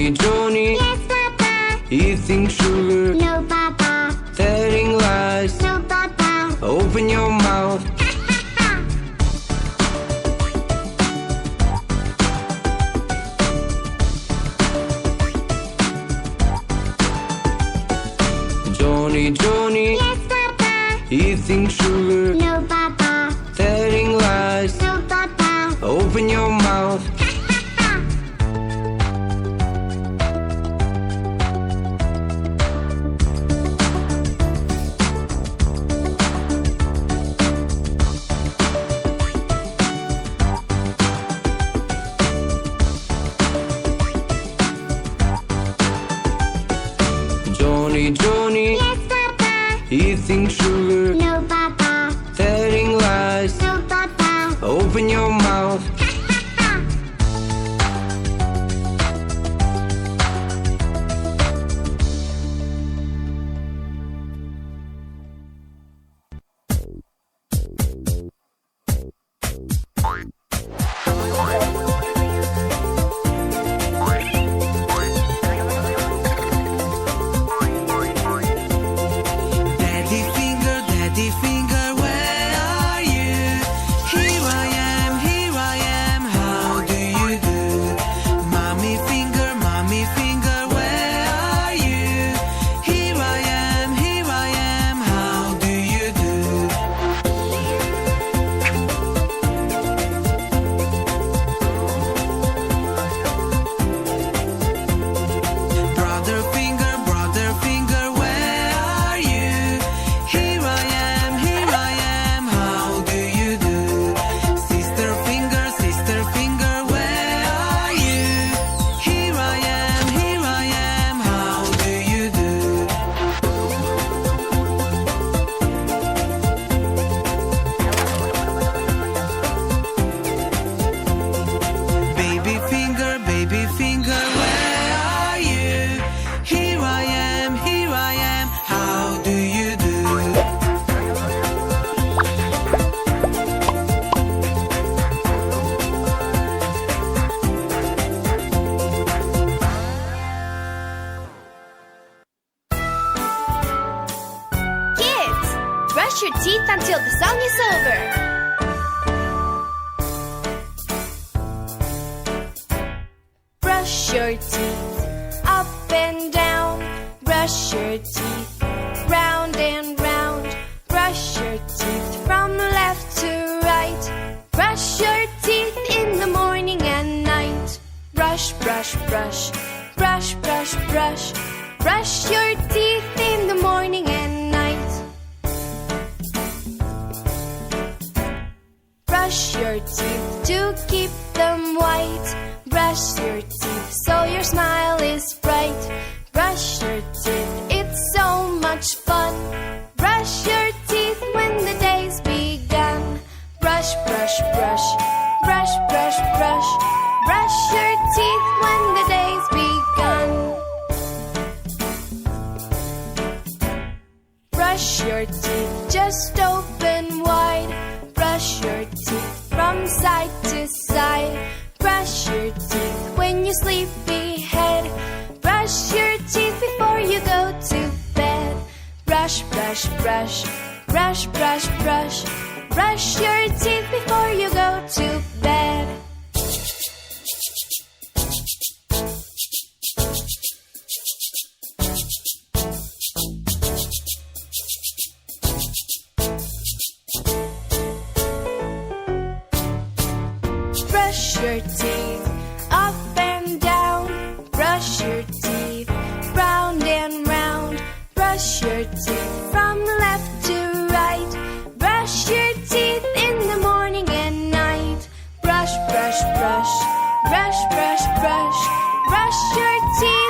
Johnny, Yes, Papa. eating sugar, No, Papa. telling lies. No, Papa. Open your mouth. Johnny, Yes, Papa. eating sugar, No, Papa. telling lies. No, Papa. Open your mouth. Johnny, Yes, Papa. eating sugar, No, Papa. telling lies. No, Papa. Open your mouth. Daddy finger, where are you? Here I am, how do you do? Mommy finger, where are you? Here I am, how do you do? Brother finger, where are you? Here I am, how do you do? Sister finger, where are you? Here I am, how do you do? Baby finger, where are you? Here I am, how do you do? Kids, brush your teeth until the song is over. Brush your teeth up and down. Brush your teeth round and round. Brush your teeth from left to right. Brush your teeth in the morning and night. Brush, brush, brush. Brush, brush, brush. Brush your teeth in the morning and night. Brush your teeth to keep them white. Brush your teeth so your smile is bright. Brush your teeth, it's so much fun. Brush your teeth when the day's begun. Brush, brush, brush. Brush, brush, brush. Brush your teeth when the day's begun. Brush your teeth, just open wide. Brush your teeth from side to side. Brush your teeth when you sleepy head. Brush your teeth before you go to bed. Brush, brush, brush. Brush, brush, brush. Brush your teeth before you go to bed. Brush your teeth up and down. Brush your teeth round and round. Brush your teeth from left to right. Brush your teeth in the morning and night. Brush, brush, brush. Brush, brush, brush. Brush your teeth